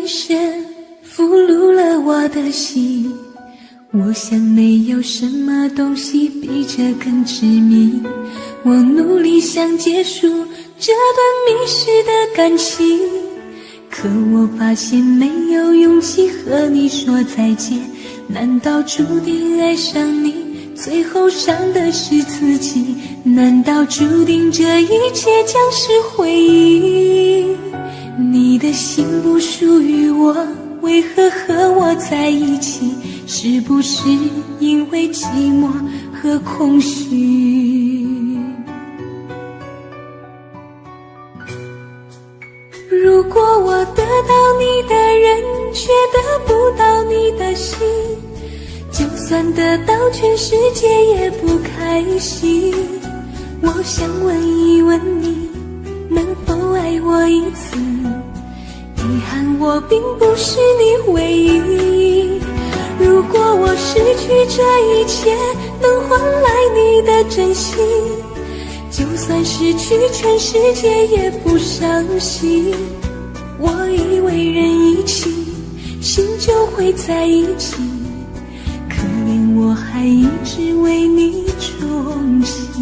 神俘虏了我的心，我想没有什么东西比这更致命。我努力想结束这段迷失的感情，可我发现没有勇气和你说再见。难道注定爱上你，最后伤的是自己？难道注定这一切将是回忆？你的心不属于我，为何和我在一起？是不是因为寂寞和空虚？如果我得到你的人，却得不到你的心，就算得到全世界也不开心。我想问一问你，能否爱我一次？遗憾我并不是你唯一。如果我失去这一切，能换来你的真心，就算失去全世界也不伤心。我以为人一起，心就会在一起，可怜我还一直为你憧憬。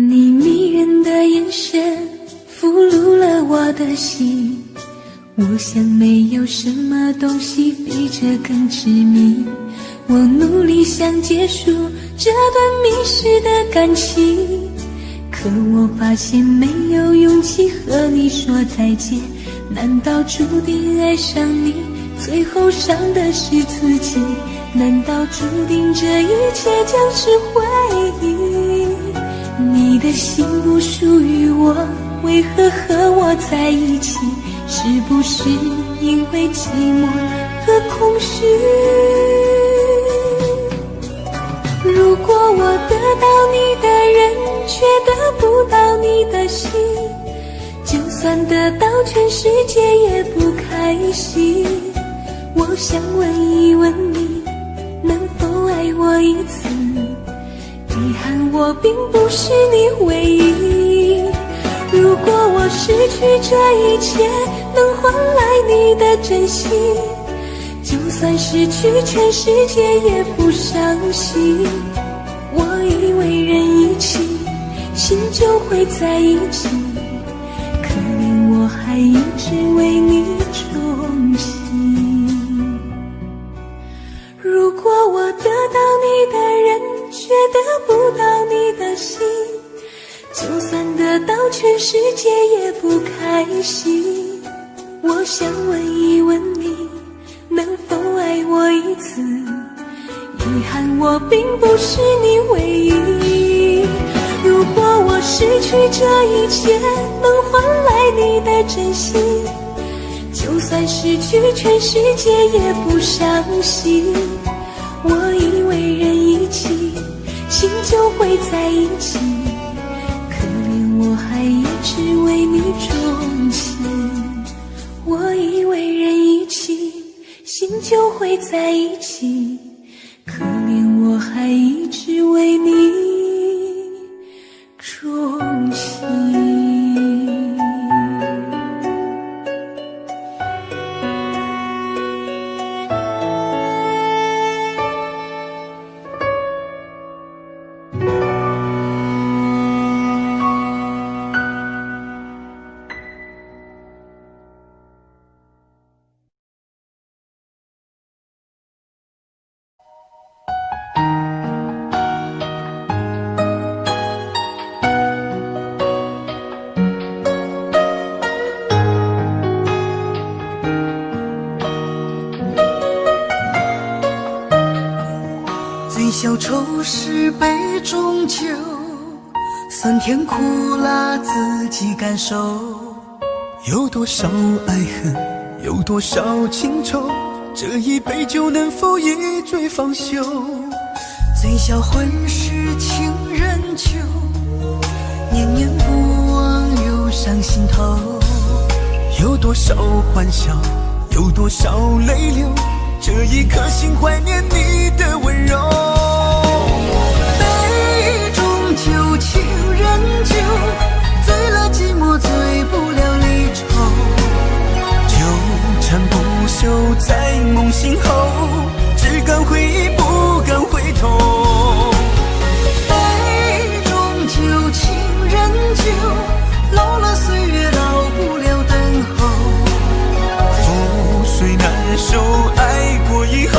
你迷人的眼神俘虏了我的心，我想没有什么东西比这更致命。我努力想结束这段迷失的感情，可我发现没有勇气和你说再见。难道注定爱上你，最后伤的是自己？难道注定这一切将是回忆？你的心不属于我，为何和我在一起？是不是因为寂寞和空虚？如果我得到你的人，却得不到你的心，就算得到全世界也不开心。我想问一问你，能否爱我一次？遗憾我并不是你唯一。如果我失去这一切，能换来你的真心，就算失去全世界也不伤心。我以为人一起，心就会在一起，可怜我还一直为你憧憬。如果我得到你的人，却得不到你的心，就算得到全世界也不开心。我想问一问你，能否爱我一次？遗憾我并不是你唯一。如果我失去这一切，能换来你的真心，就算失去全世界也不伤心。我以为人一起，心就会在一起，可怜我还一直为你钟情。我以为人一起，心就会在一起，可怜我还一直为你钟情。小愁是杯中酒，酸甜苦辣自己感受。有多少爱恨，有多少情愁，这一杯酒能否一醉方休？醉销魂事情人酒，念念不忘忧伤心头。有多少欢笑，有多少泪流，这一颗心怀念你的温柔。杯中酒，情人酒，醉了寂寞，醉不了离愁。纠缠不休在梦醒后，只敢回忆不敢回头。杯中酒，情人酒，老了岁月老不了等候。覆水难收，爱过以后，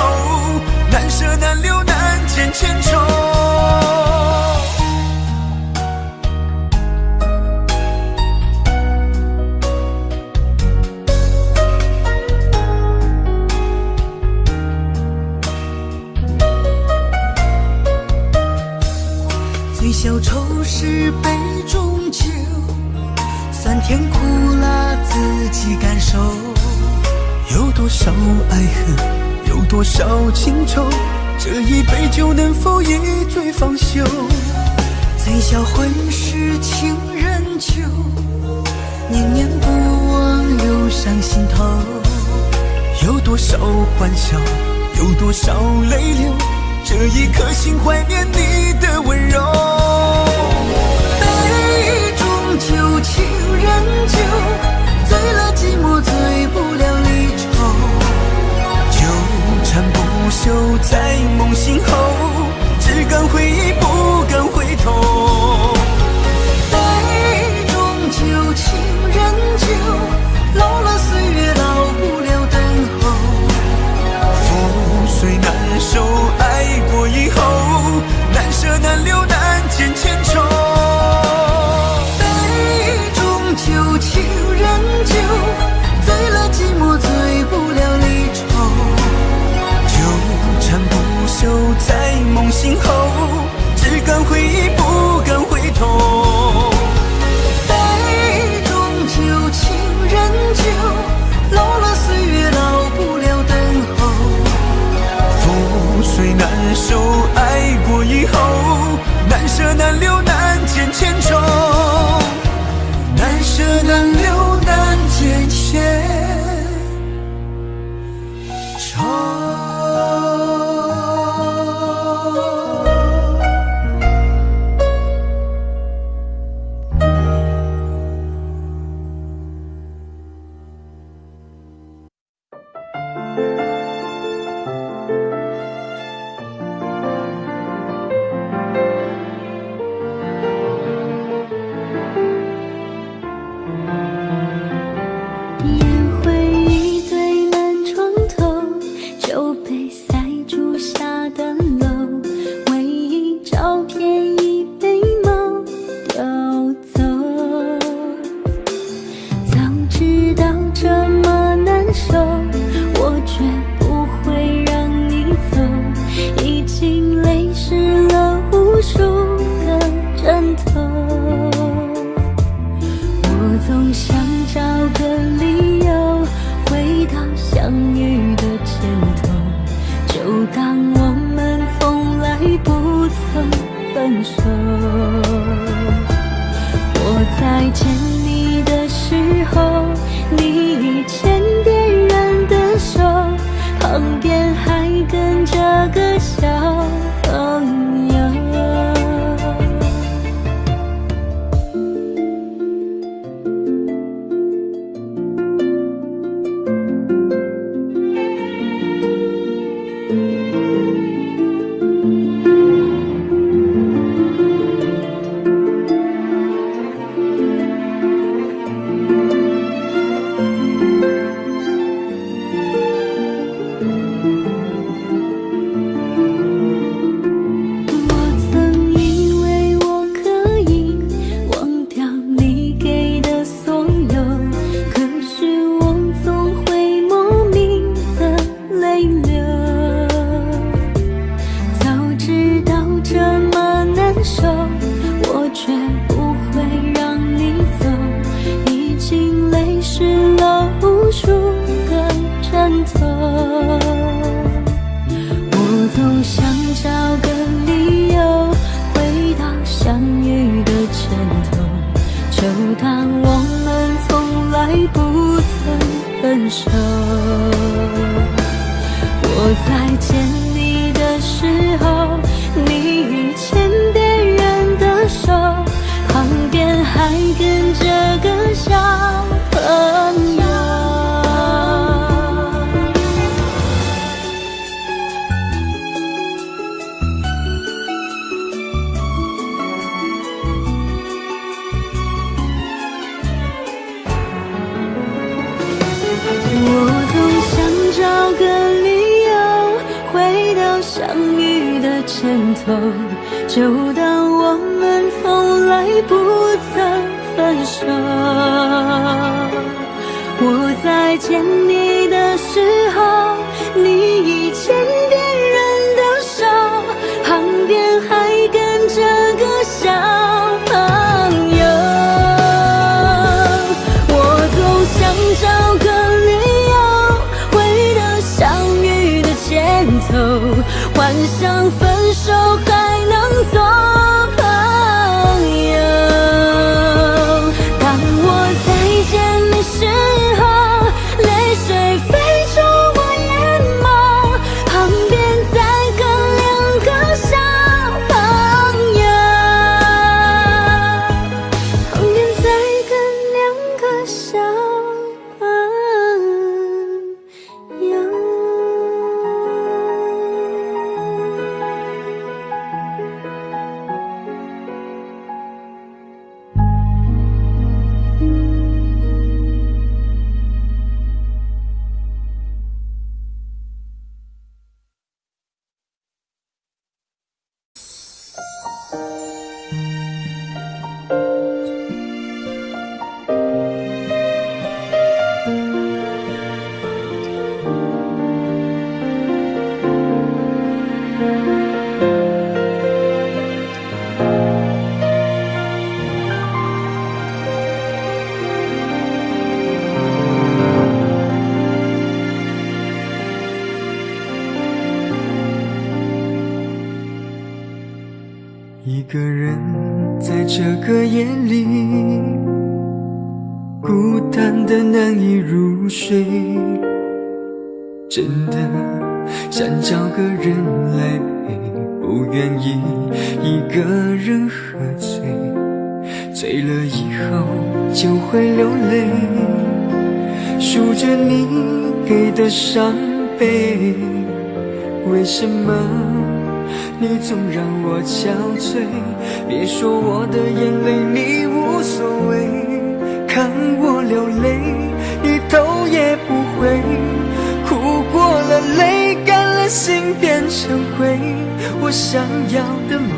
难舍难留难见千愁。醉消愁是杯中酒，酸甜苦辣自己感受。有多少爱恨，有多少情愁，这一杯酒能否一醉方休？醉消魂事情人酒，念念不忘忧伤心头。有多少欢笑，有多少泪流，这一颗心怀念你的温柔。杯中酒，情人酒，醉了寂寞，醉不了离愁。纠缠不休在梦醒后，只敢回忆不敢回头。杯中酒，情人酒，老了岁月老不了等候。覆水难收，爱过以后，难舍难留难见千愁。杯中酒，情人酒，醉了寂寞，醉不了离愁。纠缠不休在梦醒后，只敢回忆不敢回头。杯中酒，情人酒，老了岁月老不了等候。覆水难收，爱过以后，难舍难留难见千愁。难舍难留难见千愁。烟灰一堆满床头，酒杯塞住下的楼，唯一照片已被猫丢走。早知道这么难受，我绝不会让你走，已经泪湿了无数个枕头。我总想找个理由回到相遇的前头，就当我们从来不曾分手。我在见你的时候，你已牵别人的手，旁边还跟着个小朋友。我总想找个理就当我们从来不曾分手。我在见你的时候，你已牵别人的手，旁边还跟着个小朋友。我总想找个理由回到相遇的前头，就当我们从来不曾分手。我在见你的时候，你已牵别人的手，旁边还跟着个小朋友。我总想找个理由回到相遇的前头，幻想分手还能做朋友。当我再见你时候，泪水飞出我眼眸，旁边再跟两个小朋友，旁边再跟两个小朋友。一个人在这个夜里，孤单的难以入睡，真的想找个人来陪，不愿意一个人喝醉，醉了以后就会流泪，数着你给的伤悲，为什么你总让我憔悴？别说我的眼泪你无所谓，看我流泪一头也不回，哭过了泪干了心变成灰，我想要的美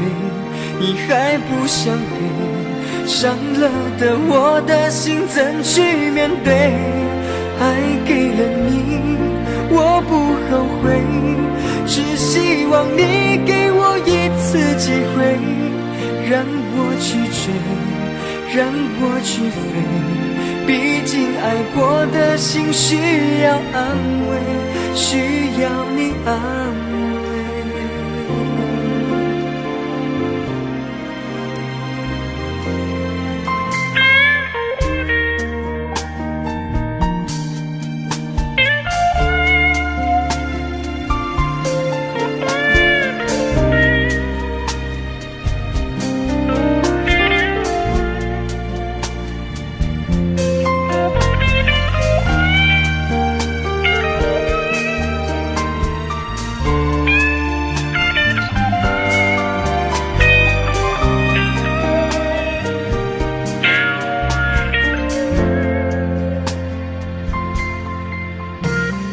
你还不想给，伤了的我的心怎去面对？爱给了你我不后悔，只希望你给我一次机会，让我去追，让我去飞，毕竟爱过的心需要安慰，需要你安慰。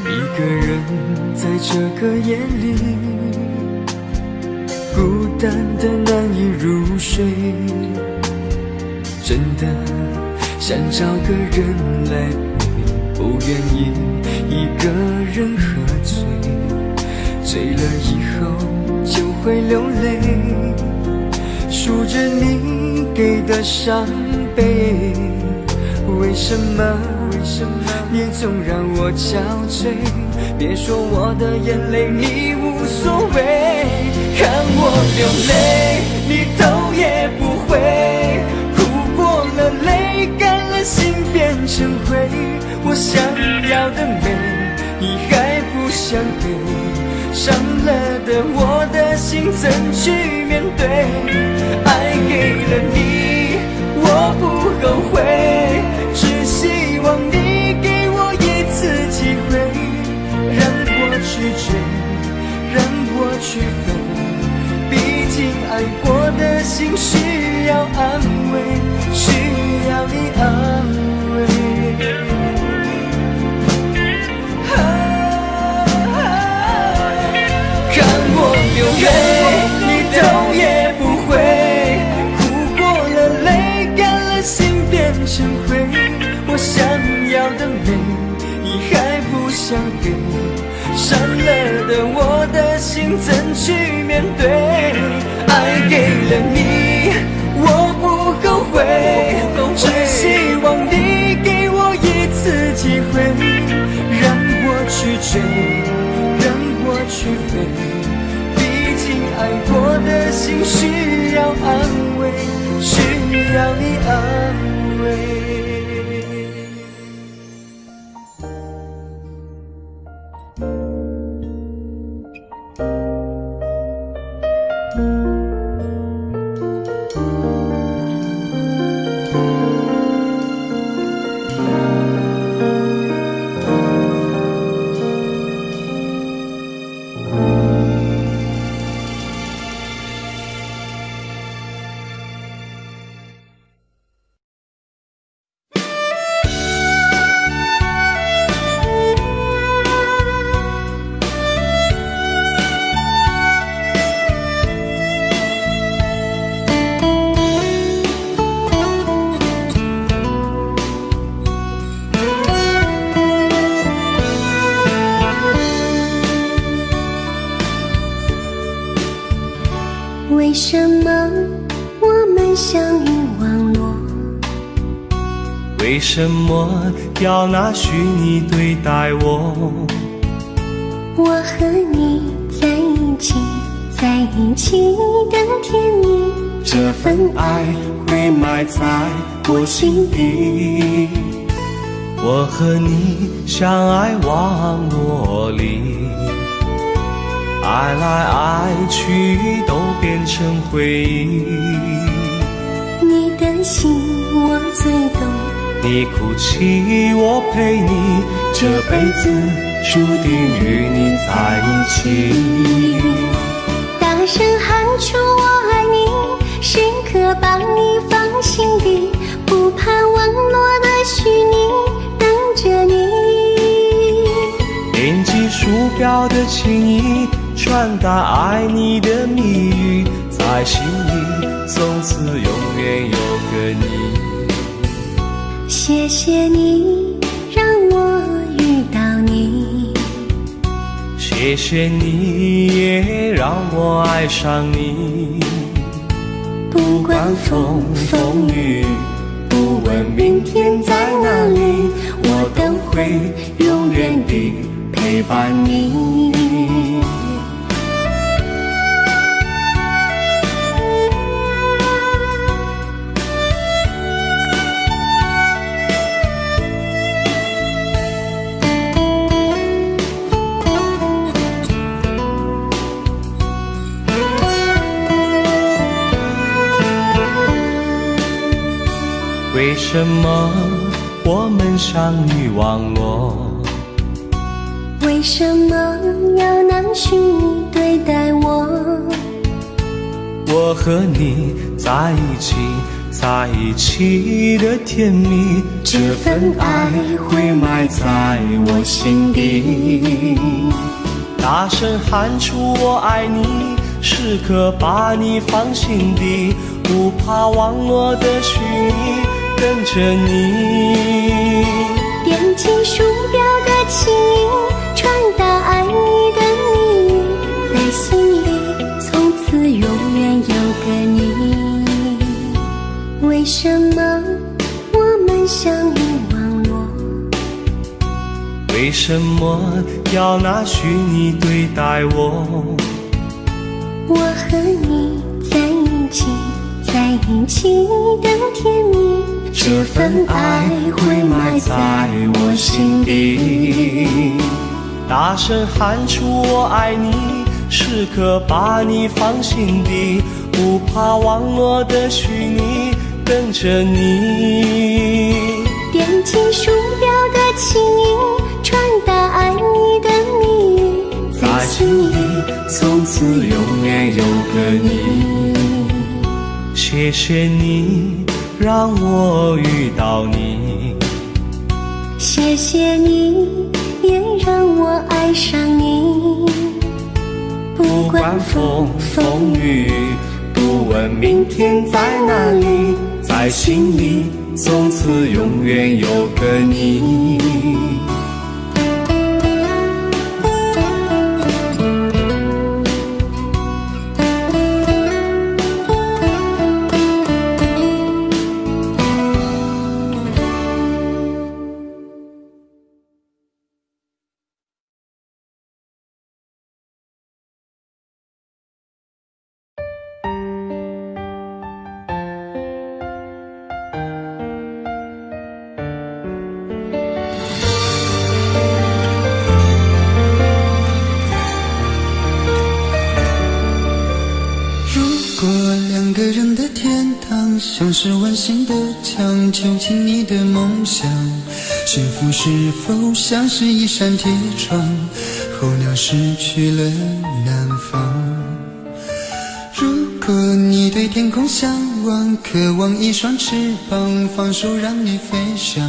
一个人在这个夜里，孤单的难以入睡，真的想找个人来陪，不愿意一个人喝醉，醉了以后就会流泪，数着你给的伤悲，为什么你总让我憔悴？别说我的眼泪你无所谓，看我流泪你头也不回，哭过了泪变成灰。我想要的美，你还不想给，伤了的我的心怎去面对？爱给了你，我不后悔，只希望你给我一次机会，让我去追，让我去飞。毕竟爱过的心需要安慰，需要你安慰。看我流泪，你头也不回，哭过了泪，干了心变成灰。我想要的美，你还不想给，伤了的我的心怎去面对？爱给了你，我不后悔，只希望你给我一次机会，让我去追，让我去飞。毕竟爱过的心需要安慰，需要你安慰。为什么我们相遇网络？为什么要拿虚拟对待我？我和你在一起，在一起的甜蜜，这份爱会埋在我心底。我和你相爱网络里，爱来爱去都变成回忆。你的心我最懂，你哭泣我陪你，这辈子注定与你在一起。大声喊出我爱你，时刻把你放心底，不怕网络的虚拟，等着你。点击鼠标的情意，传达爱你的蜜语，在心里从此永远有个你。谢谢你让我遇到你，谢谢你也让我爱上你。不管风风雨，不问明天在哪里，我都会永远地陪伴你。为什么我们相遇网络？为什么要拿虚拟对待我？我和你在一起，在一起的甜蜜，这份爱会埋在我心底。大声喊出我爱你，时刻把你放心底，不怕网络的虚拟，等着你。点击鼠标的情意，传达爱你的蜜语，在心里从此永远有个你。为什么我们相遇网络？为什么要拿虚拟对待我？我和你在一起，在一起的甜蜜，这份爱会埋在我心底。大声喊出我爱你，时刻把你放心底，不怕网络的虚拟，等着你。点击鼠标的轻音，传达爱你的蜜语，在心里从此永远有个你。谢谢你让我遇到你，谢谢你也让我爱上你。不管风风雨雨，不问明天在哪里，在心里从此永远有个你。像是温馨的墙，囚禁你的梦想。幸福是否像是一扇铁窗，候鸟失去了南方。如果你对天空向往，渴望一双翅膀，放手让你飞翔。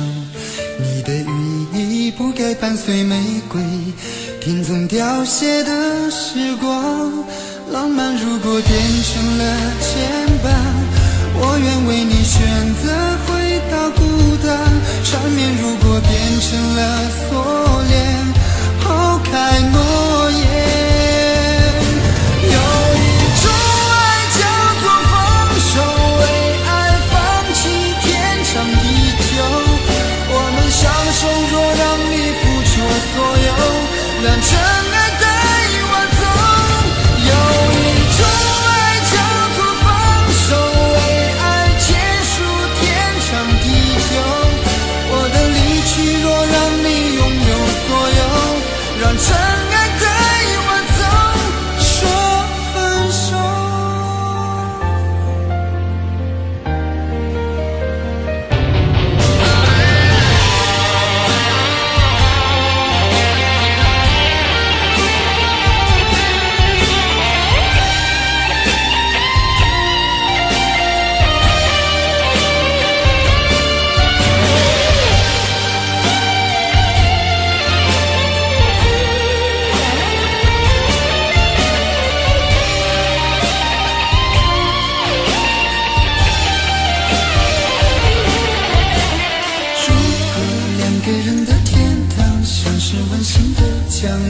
你的羽翼不该伴随玫瑰，听从凋谢的时光。浪漫如果变成了牵绊，我愿为你选择回到孤单。缠绵如果变成了锁链，抛开诺言。有一种爱叫做放手，为爱放弃天长地久。我们相守，若让你付出所有，让真爱带我走。有一种爱叫做放手，为爱结束天长地久。我的离去，若让你拥有所有，让真爱带我走，说分手。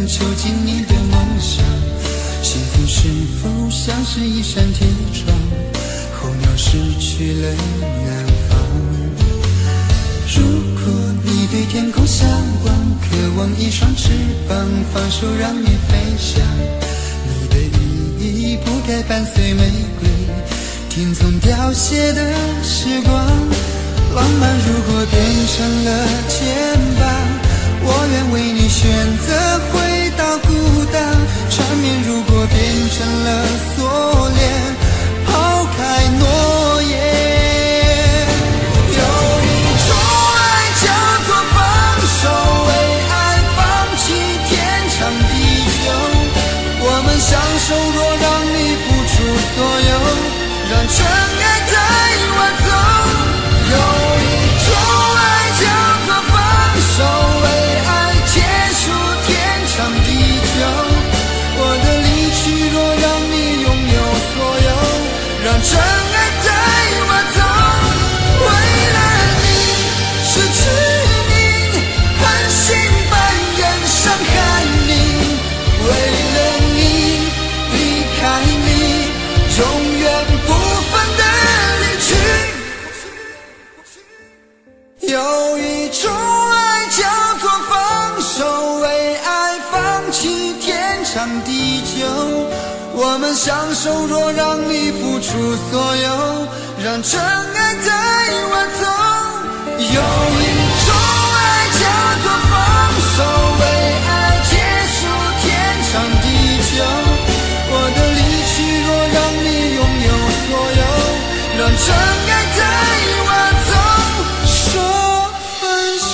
囚禁你的梦想，幸福是否像是一扇铁窗，候鸟失去了南方。如果你对天空向往，渴望一双翅膀，放手让你飞翔。你的羽翼不该伴随玫瑰，听从凋谢的时光。浪漫如果变成了牵绊，我愿为你选择回到孤单。缠绵如果变成了锁链，抛开诺言。有一种爱叫做放手，为爱放弃天长地久。我们相守，若让你付出所有，让真爱带我走。有一种爱叫做放手，为爱结束天长地久。我的离去，若让你拥有所有，让真爱带我走。为了你失去你，狠心扮演伤害你。为了你离开你，永远不分的离去。有一种爱叫做放手，为爱放弃天长地久。我们相守，若让你付出所有，让真爱带我走。有一种爱叫做放手，为爱结束天长地久。我的离去若让你拥有所有，让尘埃带我走，说分手。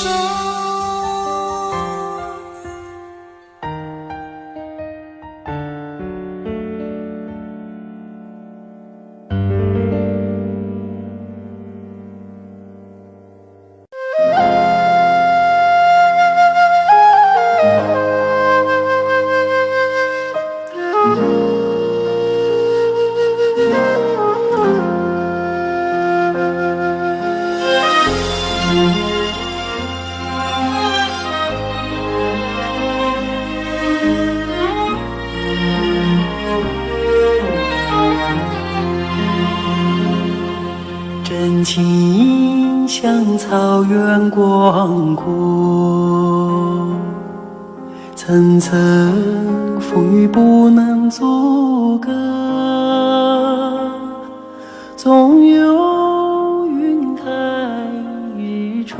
真情像草原广阔，层层风雨不能阻隔，总有云开日出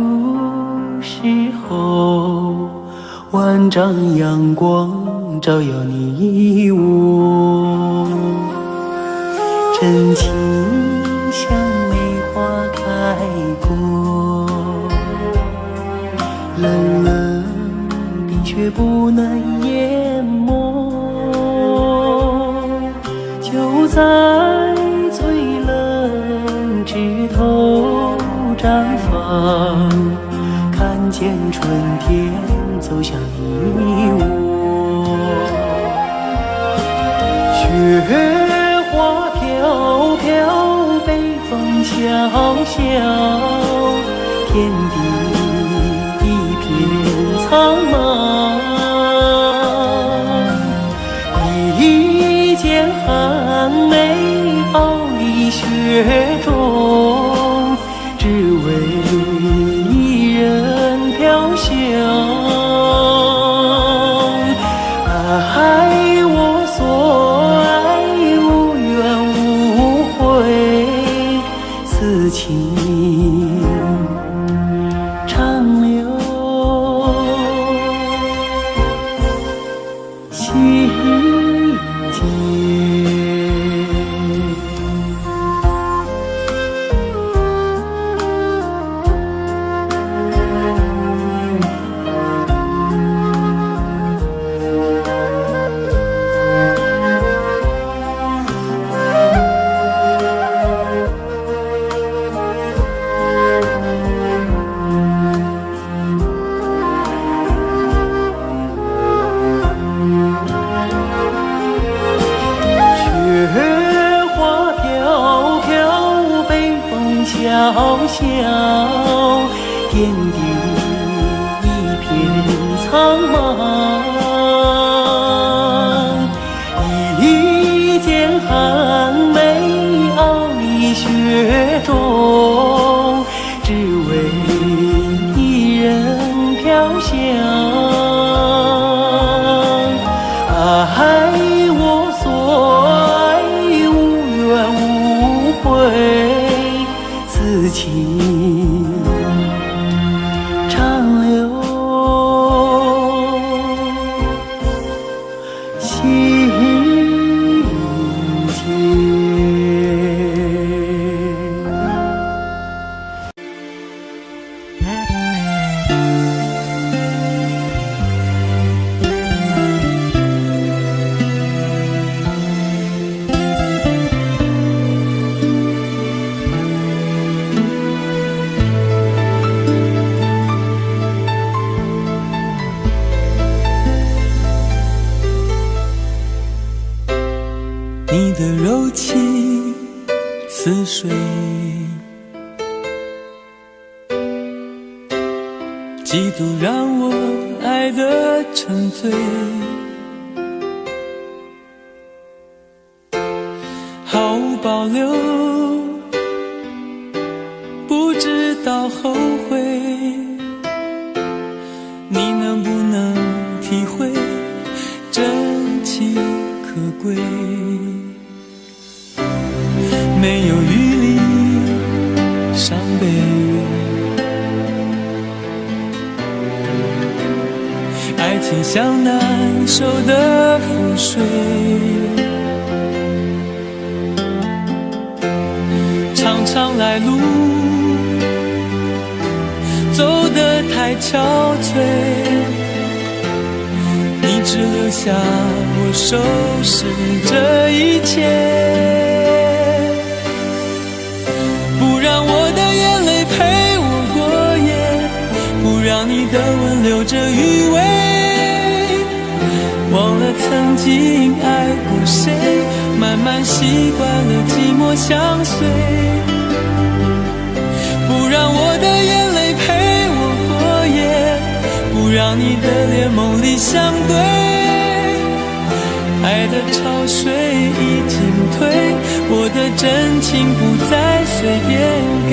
时候，万丈阳光照耀你我。真情像梅花开过，冷冷冰雪不能淹没，就在最冷枝头绽放，看见春天走向你我。雪花飘飘，北风萧萧，天地一片苍茫。一剑寒梅傲立雪中，只为一人飘香。爱我所爱，无怨无悔，此情长留心间。萧萧，天地一片苍茫。一剑寒梅傲立雪中，只为一人飘香。爱我所爱，无怨无悔，此情长留心间。你的柔情似水，几度让我爱得沉醉，毫无保留，不知道后悔。你能不能体会真情可贵？没有余力伤悲，情像难收的覆水，常常来路走得太憔悴，你只留下我收拾这一切，不让我的眼泪陪我过夜，不让你的吻留着余味，忘了曾经爱过谁，慢慢习惯了寂寞相随，不让我的眼泪陪我过夜，不让你的脸梦里相对，爱的潮水已经退，我的真情不再随便给。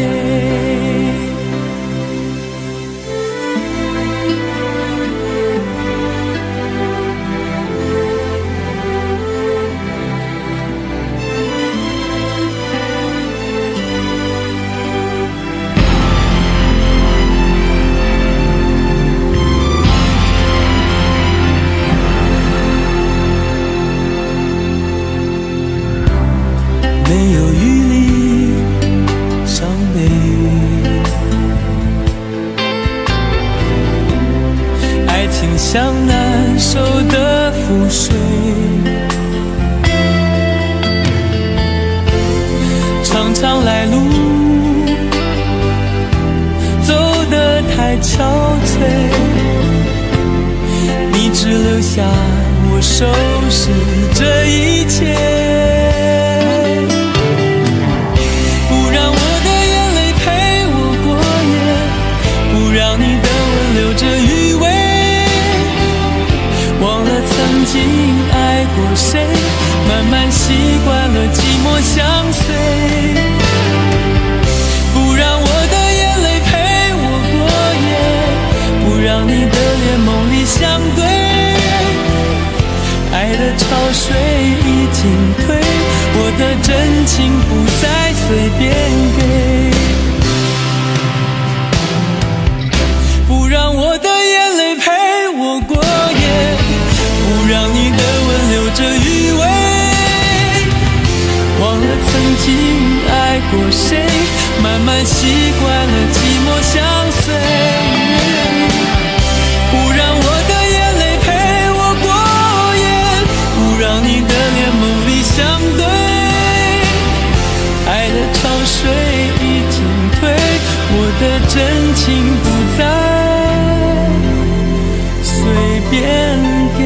没有余力伤悲，爱情像难收的覆水，常常来路走得太憔悴，你只留下我收拾这一切，让你的吻留着余味，忘了曾经爱过谁，慢慢习惯了寂寞相随，不让我的眼泪陪我过夜，不让你的脸梦里相对，爱的潮水已经退，我的真情不再随便给，不让我的眼泪陪我过夜，不让你的吻留着余味，忘了曾经爱过谁，慢慢习惯了寂寞相随，不让我的眼泪陪我过夜，不让你的脸梦里相对，爱的潮水已经退，我的真情不再随便给。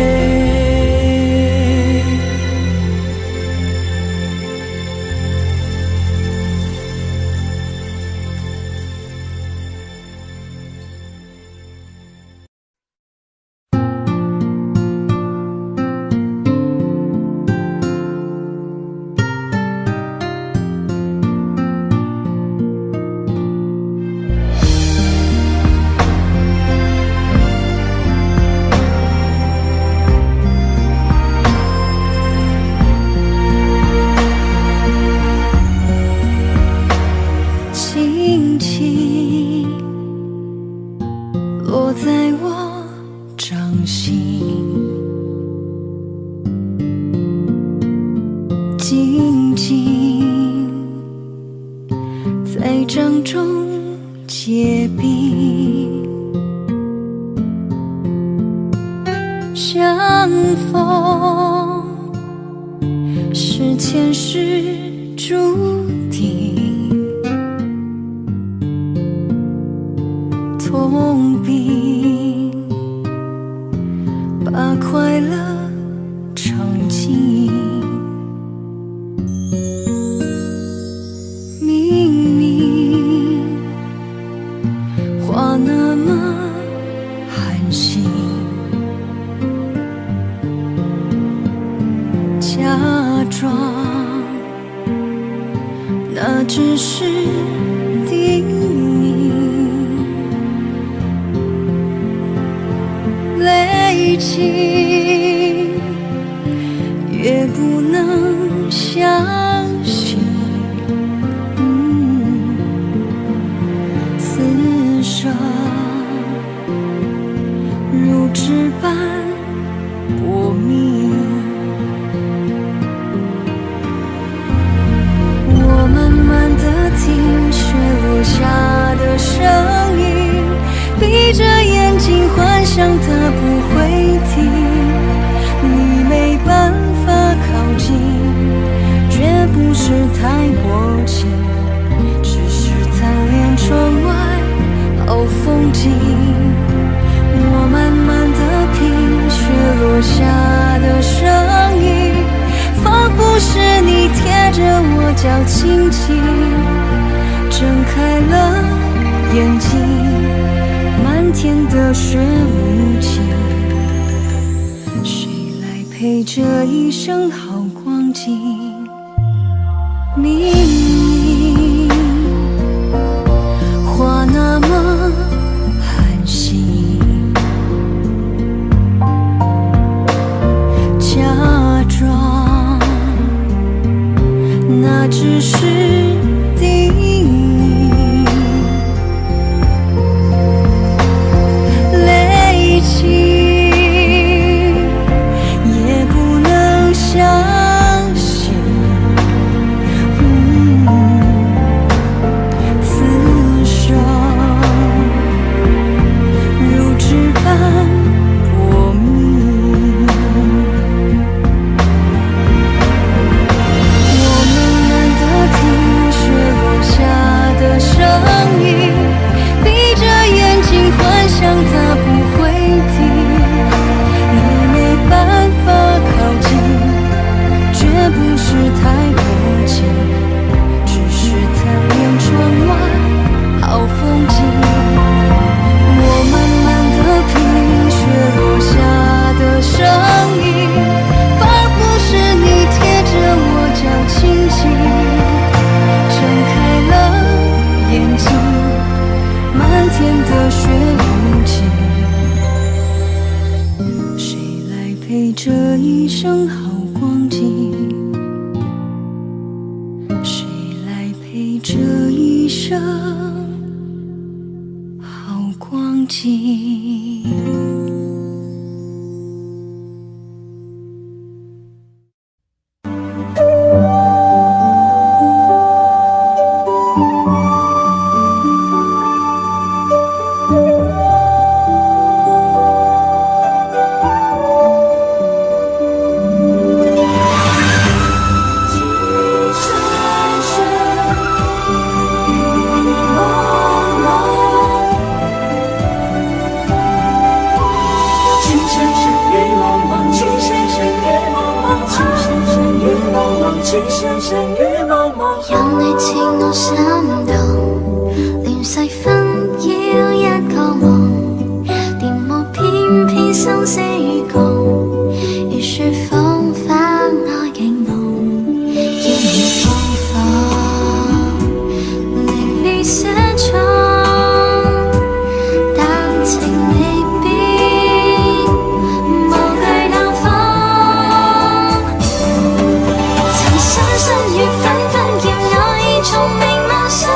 静静在掌中结冰，相逢是前世注定，痛并把快乐尝尽。明明话那么寒心，假装那只是叮咛，累积越不能相信，此生如纸般鸣。我慢慢地听雪落下的声音，闭着眼睛幻想它不会停。你没办法靠近，绝不是太薄情，只是贪恋窗外好风景。我慢慢地品雪落下的声音，仿佛是你贴着我脚轻轻睁开了眼睛，漫天的雪无情，谁来陪这一生好光景？明明话那么寒心，假装那只是叮咛，累积也不能相信，此生如纸般薄命。我慢慢地听雪落下的声音，闭着眼睛幻想它不会停。你没办法靠近，绝不是太薄情，只是贪恋窗外好风景。我慢慢地品雪落下的声音，仿佛是你贴着我脚轻轻睁开了眼睛，漫天的雪无情，谁来陪这一生好光景？谁来陪这一生好光景？有你似我心動，連細分要一個夢，電幕偏偏生死共，如雪風花愛景濃，要你放放，令你寫錯，但情未變，無懼冷風，曾傷心與紛紛，叫我已從明眸相。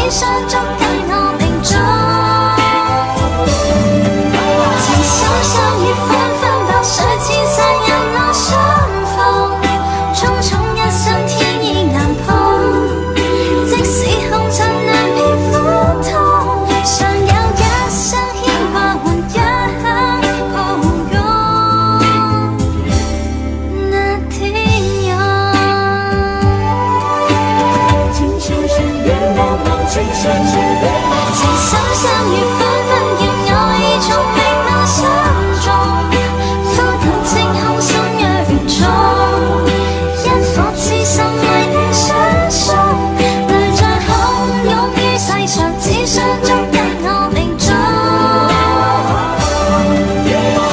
只想捉緊我命中。情深深雨紛紛白水似散入我心房，匆匆一生天意難碰，即使紅塵難辨苦痛，尚有一生牽掛換一刻抱擁。那天有情深深雨茫茫，情深深雨茫茫，情深深雨紛紛，叫我已從覓那心中，枯淡清空心若重，一顆痴心為你相送，淚在洶湧於世上，只想捉緊我命中。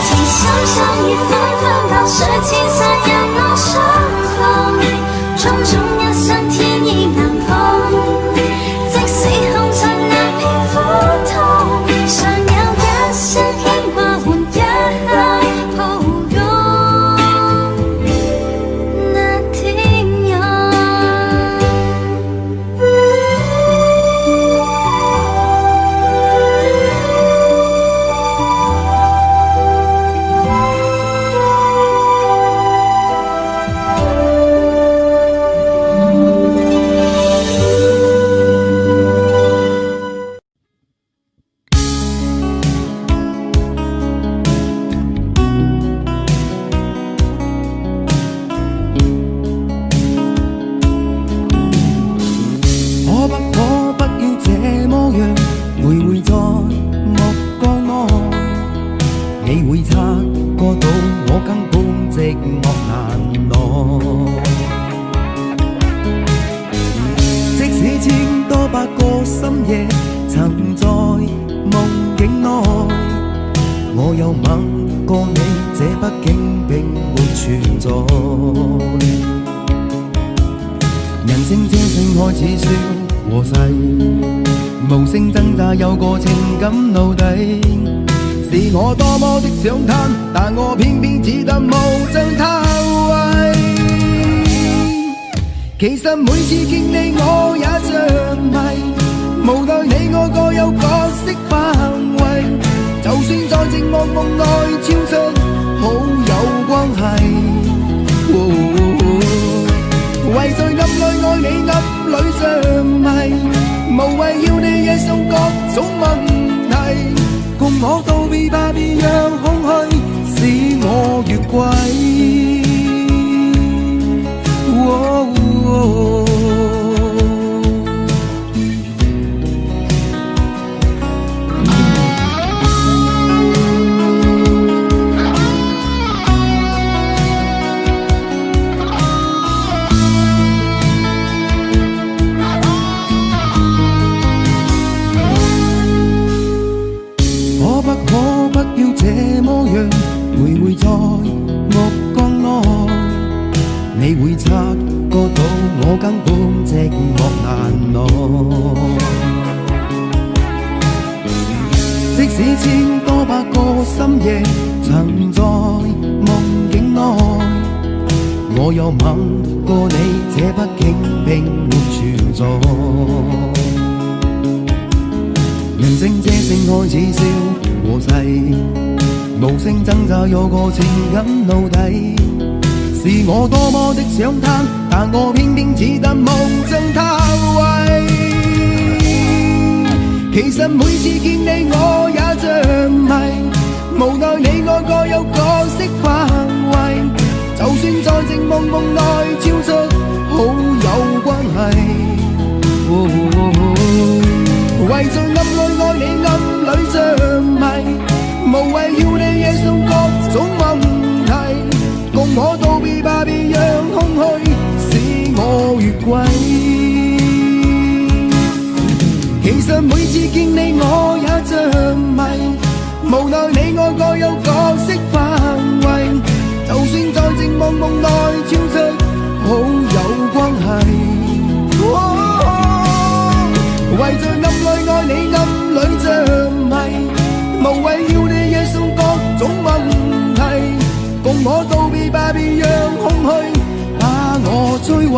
情深深雨紛紛，白水似散入我心房，匆匆一生天意難碰，即使紅塵難辨苦痛，尚有一生牽掛換一刻抱擁。那天有可不要這麼樣徘徊在目光內，你會察覺到我根本寂寞難耐。即使千多百個深夜曾在夢境內，我有吻過你，這畢竟並沒存在。人生這聲開始說和逝，無聲掙扎有個情感奴隸，是我多麼的想貪，但我偏偏只得無盡偷慰。其實每次見你我也像迷，無奈你我各有角色範圍，就算在寂寞夢內超出好友關係。為在暗裏愛你，暗裏着迷，無謂要你惹上各種問題，共我道別吧，別讓空虛使我越軌。可不要這麼樣徘徊在目光內，你會察覺到我根本寂寞難耐。即使千多百個深夜曾在夢境內，我有吻過你，這畢竟並沒存在。人聲這聲開始笑和逝，無聲掙扎有個情感奴隸，是我多麼的想貪，但我偏偏只得無盡偷慰。其實每次見你我也像迷，無奈你我各有角色範圍，就算在寂寞夢內超出好友關係。為在暗裏愛你，暗裏着迷，無謂要你惹上各種問題，共我道別吧，別讓空虛使我越軌。其實每次見你我也像迷，無奈你我各有角色範圍，就算在寂寞夢內超出好友關係。為在暗裏愛你，暗裏着迷，無謂要你惹上各種問題，共我道別吧，別讓空虛把我摧毀。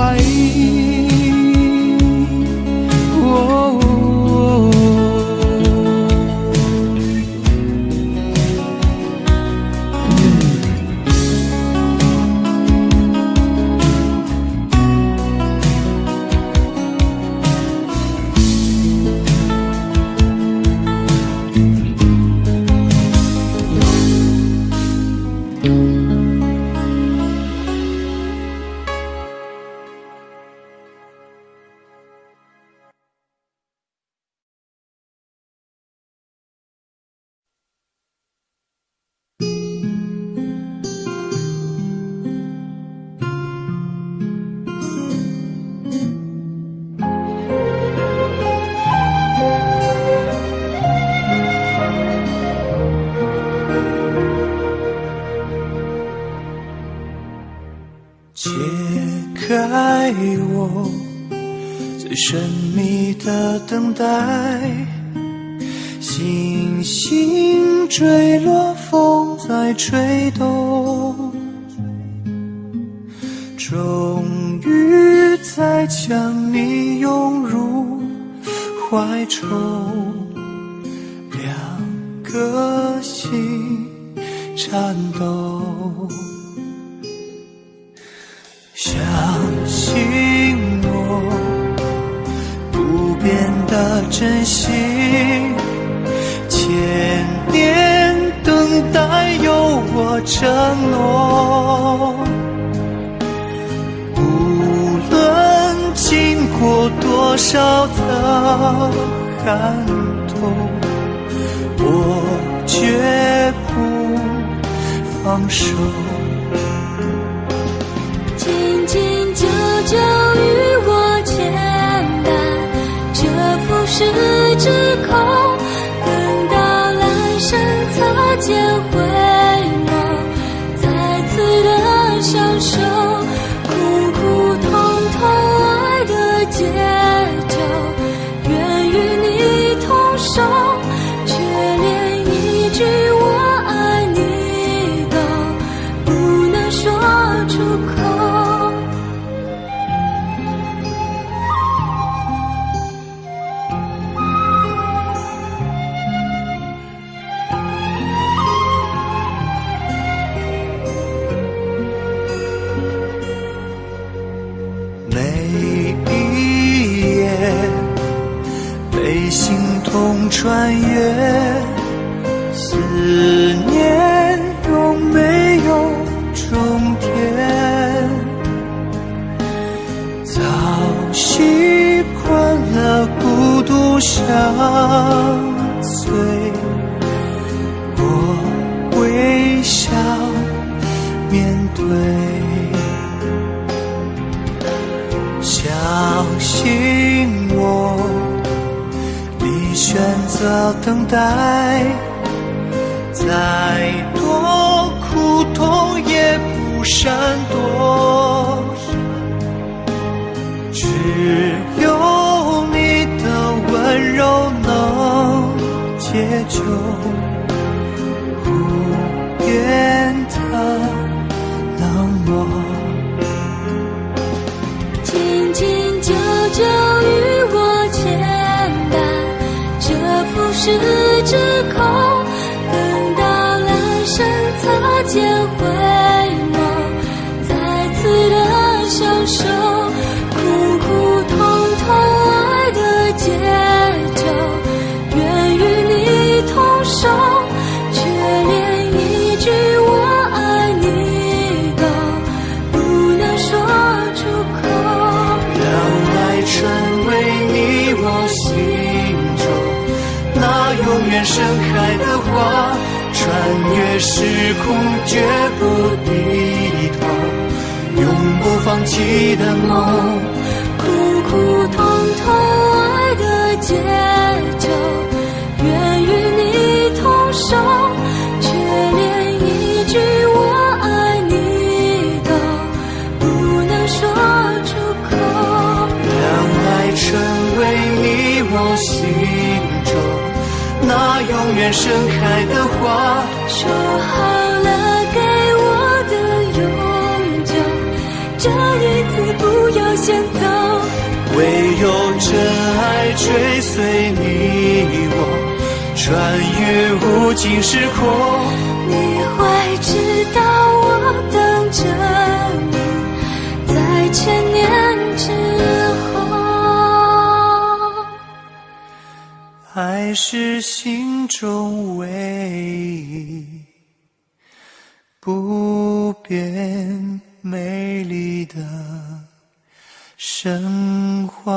的等待，星星坠落，风在吹动，终于在将你拥入怀中，两颗心颤抖。相信我，不变的真心，千年等待有我承诺。无论经过多少的寒冬，我绝不放手。紧紧久久与我牵绊，这浮世之空，等到来生擦肩回眸，再次的相守，苦苦痛痛爱的节奏，愿与你同守，却连一句我爱你都不能说出口。穿越思念，有没有终点？早习惯了孤独相随，我微笑面对，相信我。选择等待，再多苦痛也不闪躲，只有你的温柔能解救无言的冷漠。紧紧久久与我牵绊，这浮世之空，等到来生擦肩回眸，再次的相守，苦苦痛痛爱的节奏，愿与你同守，却连一句我爱你都不能说出口。让爱成为你我心中那永远盛开的花，穿越时空绝不低头，永不放弃的梦。苦苦痛痛爱的节奏，愿与你同守，却连一句我爱你都不能说出口。让爱成为你我心那永远盛开的花，说好了给我的永久，这一次不要先走。唯有真爱追随你我，穿越无尽时空。你会知道我等着你，在千年之后。爱是心中唯一不变美丽的神话。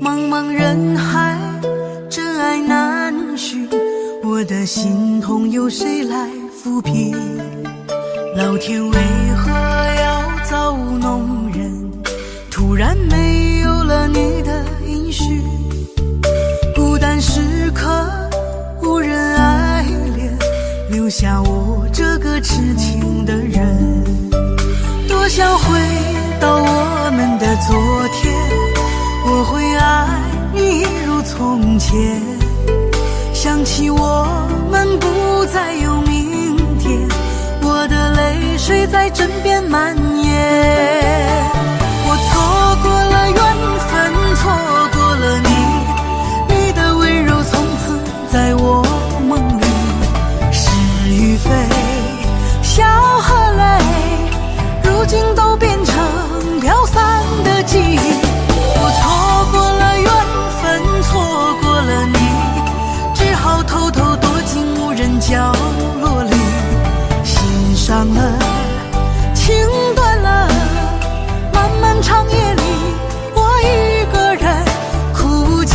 茫茫人海，真爱难寻，我的心痛有谁来抚平？老天为何要造物弄人？突然没有了你的音讯，孤单时刻无人爱怜，留下我这个痴情的人。多想回到我们的昨天，我会爱你一如从前。想起我们不再有明天，我的泪水在枕边蔓延。我错过了缘分，错过了你，你的温柔从此在我梦里。是与非，笑和泪，如今都变成飘散的记忆。我错过了缘分，错过了你，只好偷偷躲进无人角落里。心伤了，情断了，漫漫长夜里，我一个人哭泣。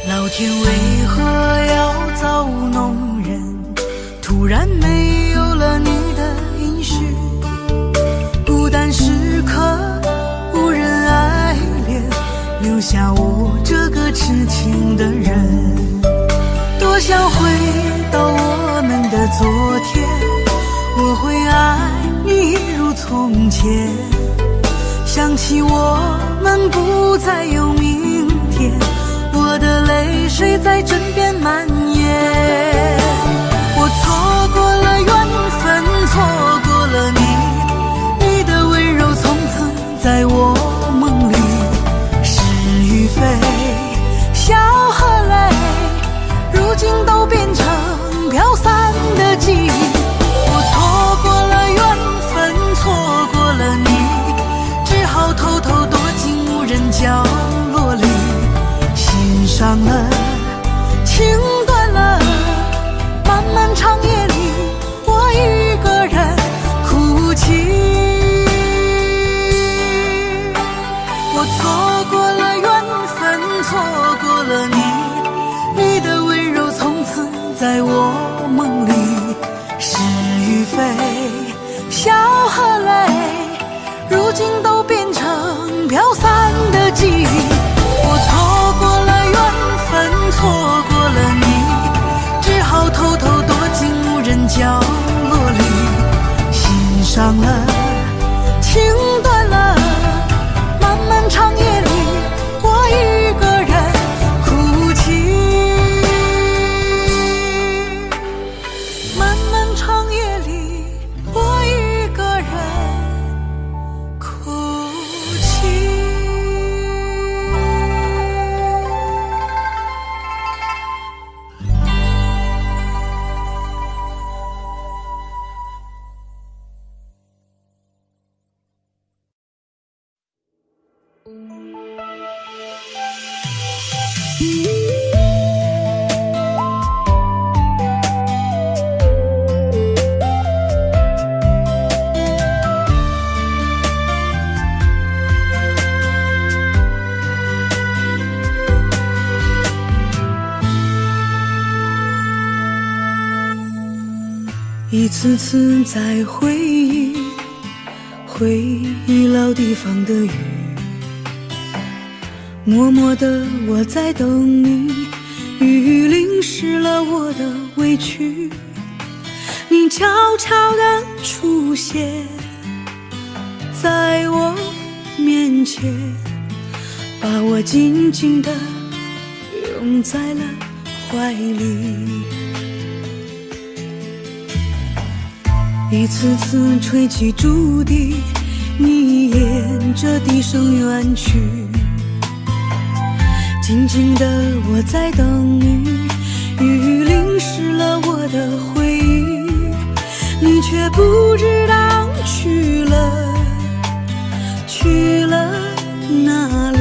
老天为何要造物弄人？突然没有了你的音讯，孤单时刻无人爱怜，留下我这个痴情的人。多想回到我们的昨天，我会爱你一如从前。想起我们不再有明天，我的泪水在枕边蔓延。我错过了缘分，错过了你，你的温柔从此在我梦里。是与非，笑和泪，如今都变成飘散的记忆。我错过了缘分，错过了你，只好偷偷躲进无人角落里。心伤了，情断了，漫漫长夜里，我一个人哭泣。我错过了缘分，错过了你，你的温柔从此在我梦里。是与非，笑和泪，如今都变成飘散的记忆。我错过了缘分，错过了你，只好偷偷躲进无人角落里。心伤了，情断了，漫漫长夜里，我一个人哭泣。漫漫长夜里，我一个人哭泣。一次次在回忆老地方的雨，默默的我在等你，雨淋湿了我的委屈，你悄悄地出现在我面前，把我紧紧地拥在了怀里。一次次吹起竹笛，你沿着笛声远去，静静的我在等你，雨淋湿了我的回忆，你却不知道去了，去了哪里？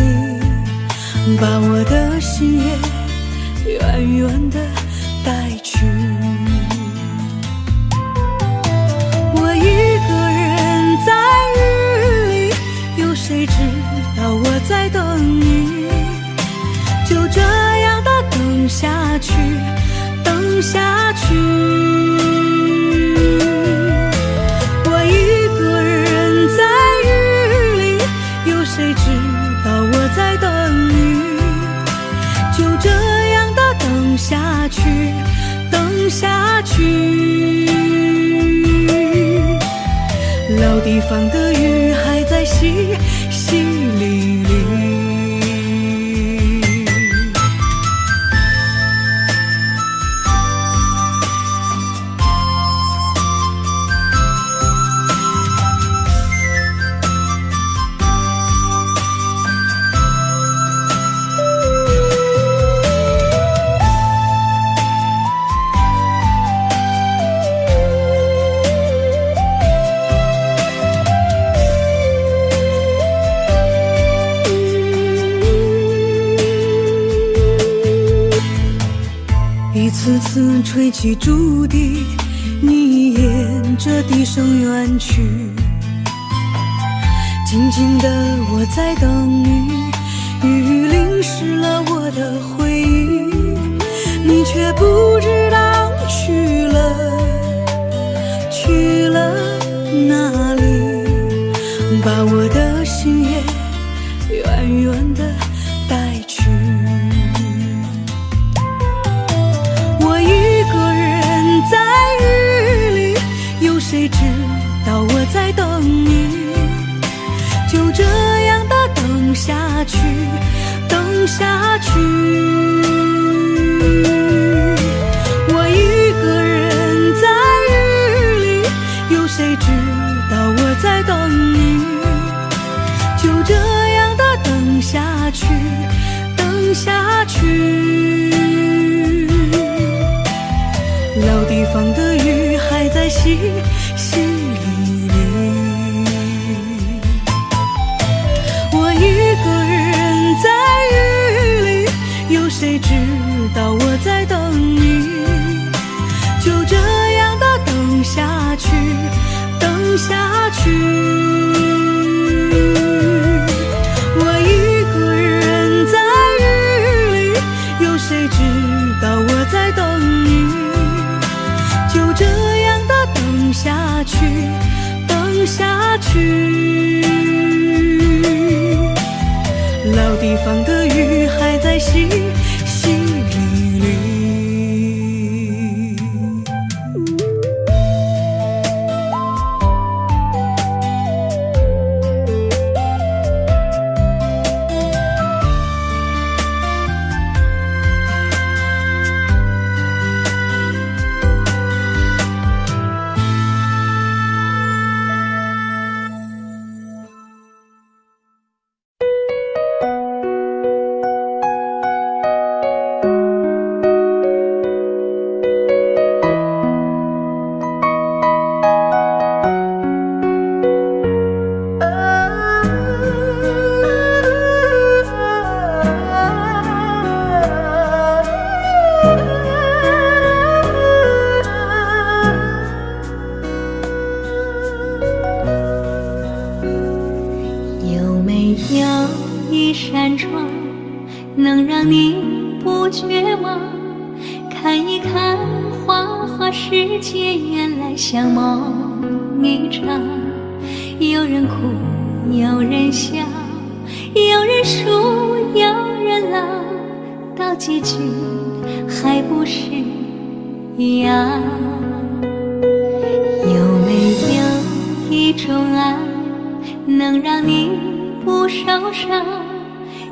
把我的心也远远地带去。我一个人在雨里，有谁知道我在等你？就这样的等下去，等下去。我一个人在雨里，有谁知道我在等你？就这样的等下去，等下去。老地方的雨还在淅淅沥沥。一次次吹起竹笛，你沿着笛声远去。静静的我在等你，雨淋湿了我的回忆，你却不知道去了，去了哪里？把我的心也远远地带去。谁知道我在等你？就这样的等下去，等下去。我一个人在雨里，有谁知道我在等你？就这样的等下去，等下去。老地方的雨还在淅淅沥沥。我一个人在雨里，有谁知道我在等你？就这样的等下去，等下去。我一个人在雨里，有谁知道我在等你？就这样的等下去，等下去。老地方的雨还在淅淅沥沥。一扇窗，能让你不绝望。看一看花花世界，原来像梦一场。有人哭，有人笑，有人输，有人老，到结局还不是一样。有没有一种爱，能让你不受伤？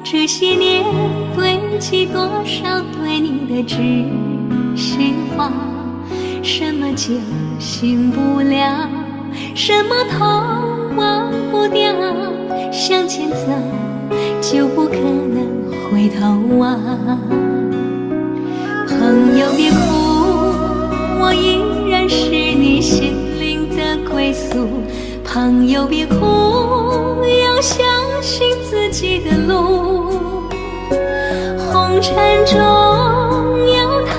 这些年堆积多少对你的知心话？什么就醒不了，什么痛忘不掉，向前走就不可能回头啊。朋友别哭，我依然是你心灵的归宿。朋友别哭，要相信自己的路。红尘中有太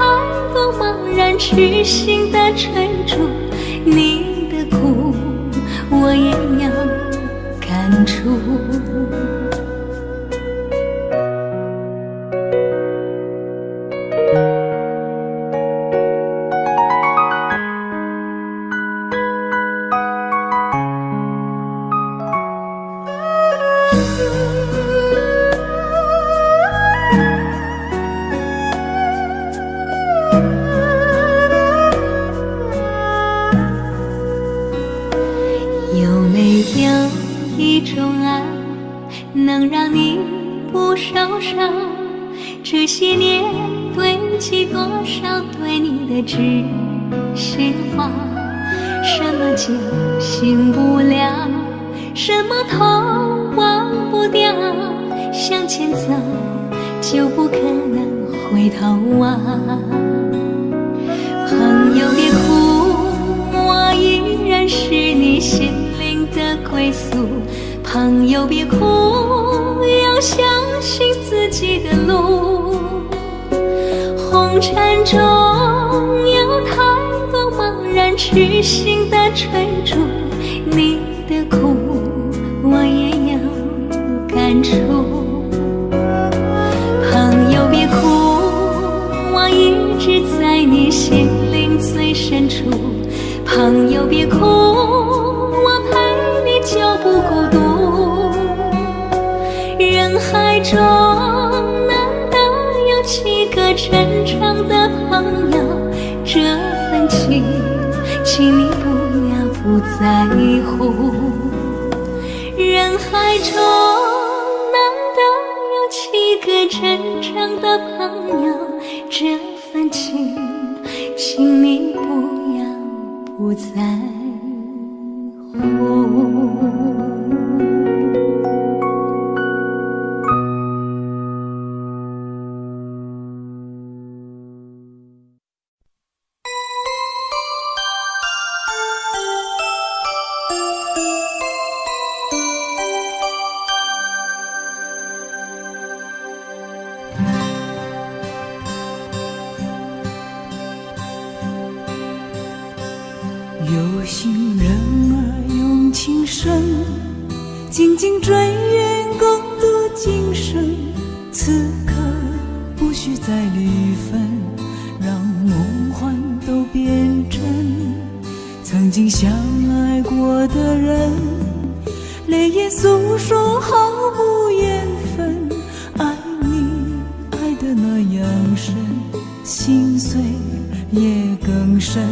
多茫然痴心的追逐，你的苦我也要感触。有没有一种爱能让你不受伤？这些年堆积多少对你的知心话？什么就醒不了，什么痛忘不掉，向前走就不可能回头啊。朋友别哭，我依然是你心灵的归宿。朋友别哭，要相信自己的路。红尘中有太多茫然痴心的追逐，你的苦我也要感触。朋友别哭，我一直在你心灵最深处。朋友别哭，我陪你就不孤独。人海中难得有几个真诚的朋友，这份情请你不在乎。人海中难得有几个真诚的朋友，这份情请你不在乎。有心人儿用情深，紧紧追愿共度今生。此刻不需再离分，让梦幻都变真。曾经相爱过的人，泪眼诉说毫无缘分。爱你爱得那样深，心碎也更深。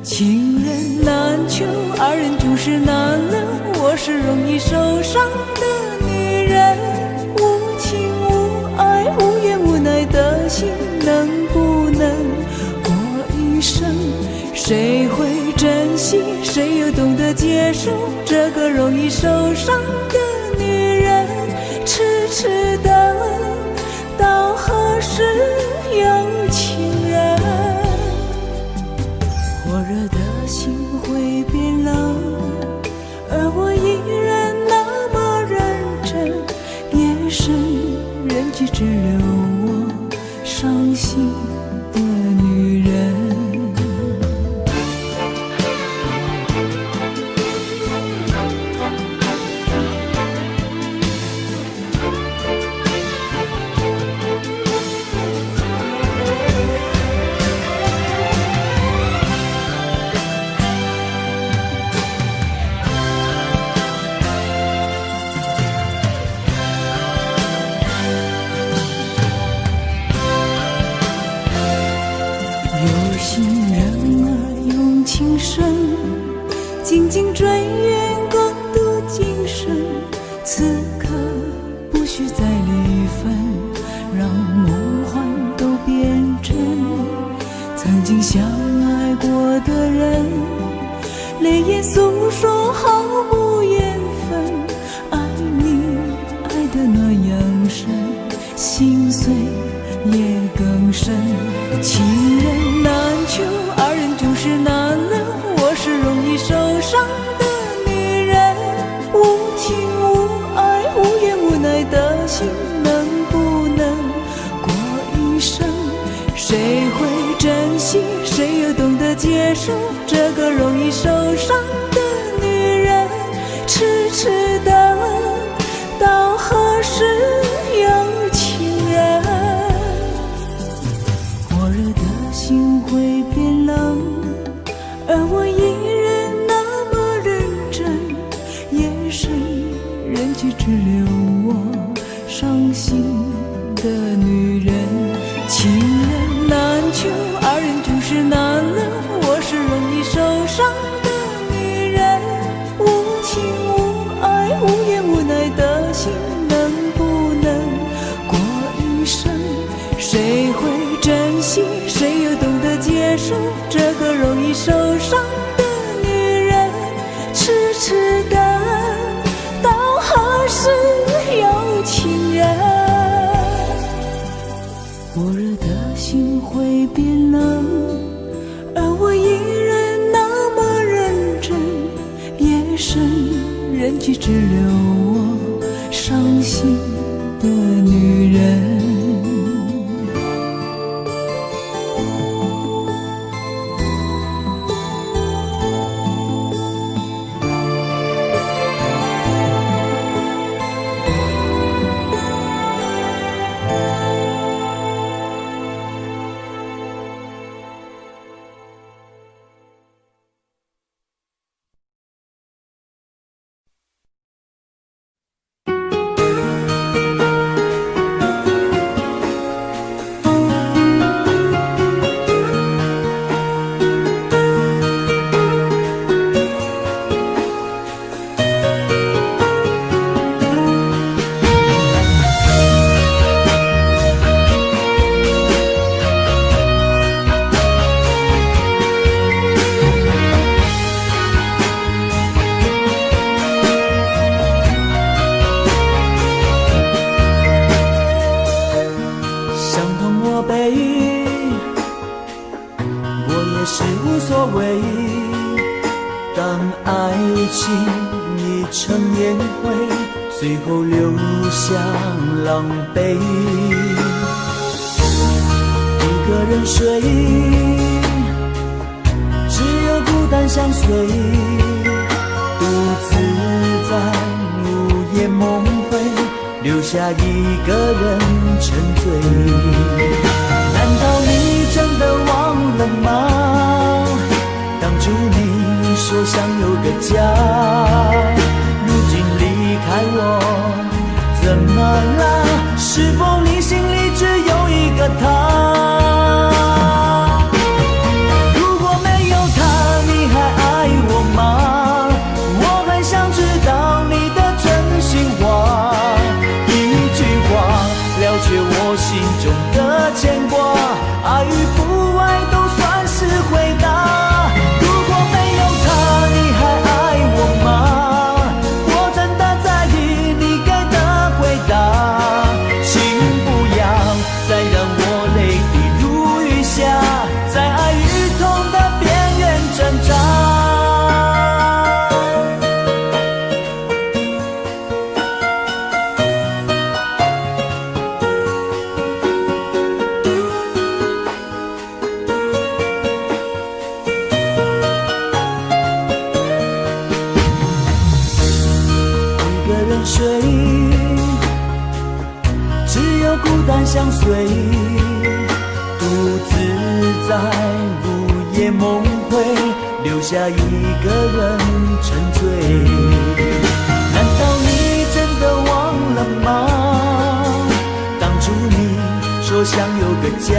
情人难求，二人终是难留。我是容易受伤的女人，无情无爱无怨无奈的心，能不能过一生？谁会珍惜，谁又懂得接受这个容易受伤的女人？痴痴的到何时有情人？火热的心会变冷，而我依然那么认真。夜深人迹只留我伤心的女人。痴的，到何时有情人？火热的心会变冷，而我依然那么认真。夜深人去只留我伤心的女人。情人难求，二人就是难了。我是容易受伤的女人，无情无爱无怨无奈的心，能不能过一生？谁会珍惜，谁又懂得接受这个容易受伤的女人？痴痴的，到何时有情人？火热的心会变冷，而我依然那么认真。夜深人去只留我伤心的女人。最后留下狼狈，一个人睡，只有孤单相随，独自在午夜梦回，留下一个人沉醉。难道你真的忘了吗？当初你说想有个家，如今离开我怎么了？是否你心里只有一个他？如果没有他，你还爱我吗？我很想知道你的真心话，一句话了却我心中的牵挂，爱与不爱都算是回答。如果没有他，你还爱我吗？再让我泪滴如雨下，在爱与痛的边缘挣扎。一个人睡，只有孤单相随，独自在午夜梦回，留下一个人沉醉。难道你真的忘了吗？当初你说想有个家，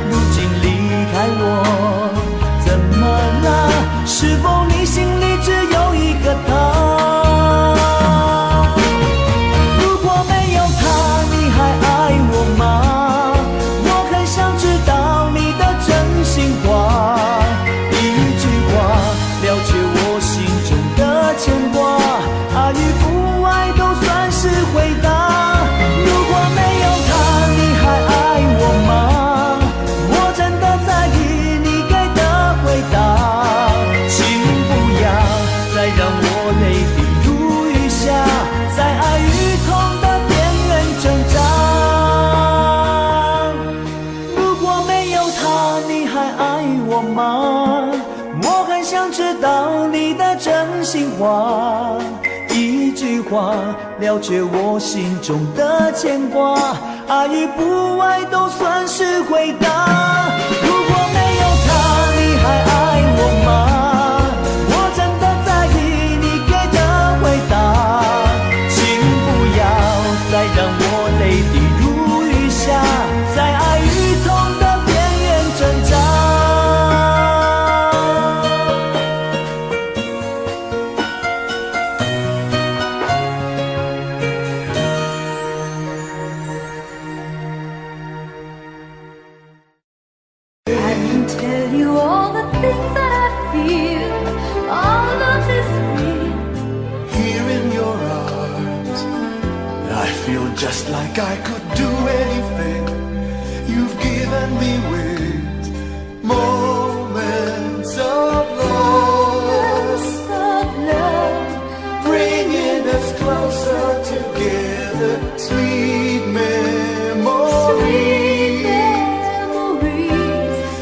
如今离开我怎么了？是否你心里只有一个他？牵挂，爱与不爱都算是回答。如果没有他，你还爱我吗？我真的在意你给的回答。请不要再让我泪滴如雨下，在爱与痛的边缘挣扎。如果没有他，你还爱我吗？我很想知道你的真心心话，一句话了却我心中的牵挂，爱与不爱都算是回答。如果没有他，你还爱我吗？我真的在意你给的回答，请不要再让我泪滴如雨下，在爱与痛的边缘挣扎。Just like I could do anything, you've given me with moments of love, bringing us closer together, sweet memories.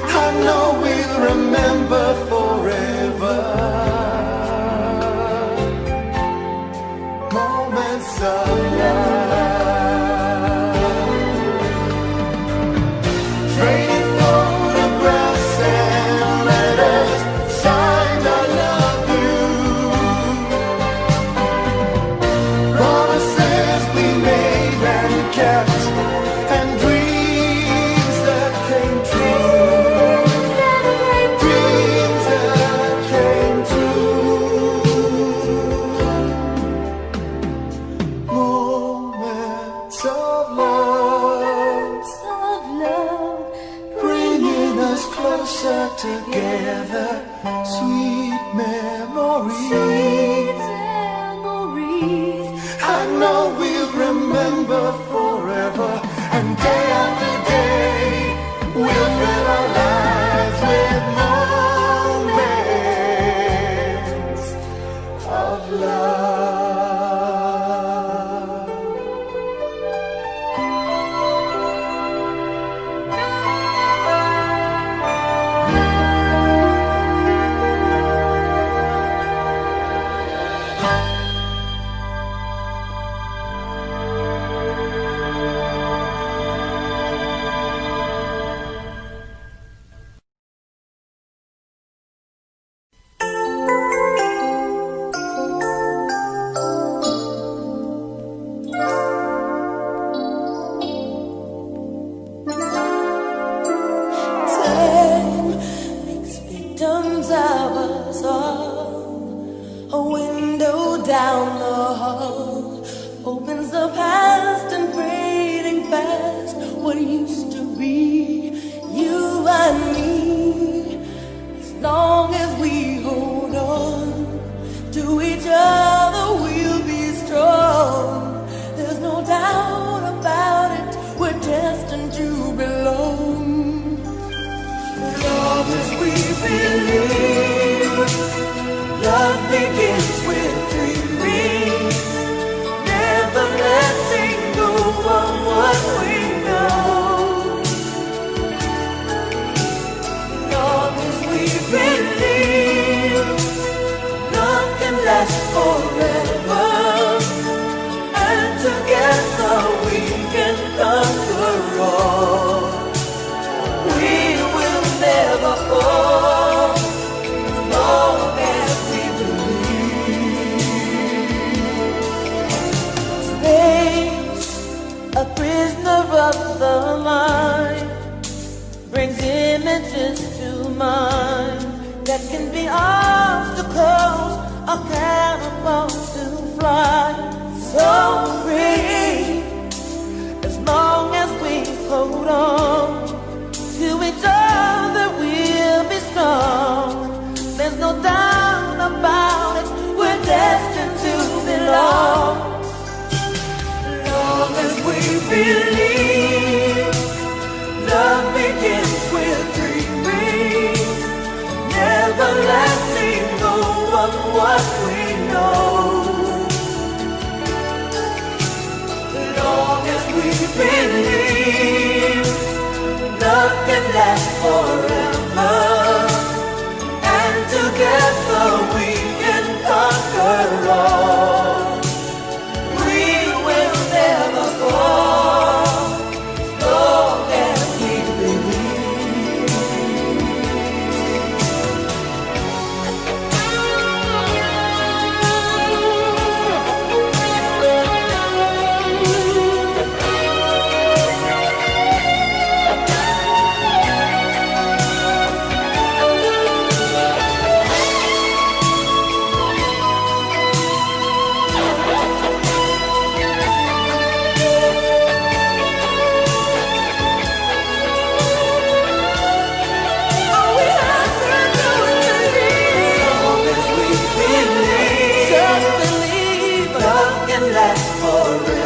I know we'll remember forever, moments of love. Together, sweet memories. I know we'll remember forever, and day after day we'll fill our lives with moments of love. Down the hall opens the past and fading fast. What used to be you and me, as long as we hold on to each other, we'll be strong. There's no doubt about it, we're destined to belong. Love as we believe, love begins with dreaming, never letting go of what we know. Long as we believe, love can last forever, and together we can conquer all. We will never fall, long as we believe. A prisoner of the mind brings images to mind that can be obstacles or catapults to fly. So free, as long as we hold on to each other, we'll be strong. There's no doubt about it, we're destined to belong. Long as we believe, love begins with dreaming, never letting go of what we know. can laugh forever.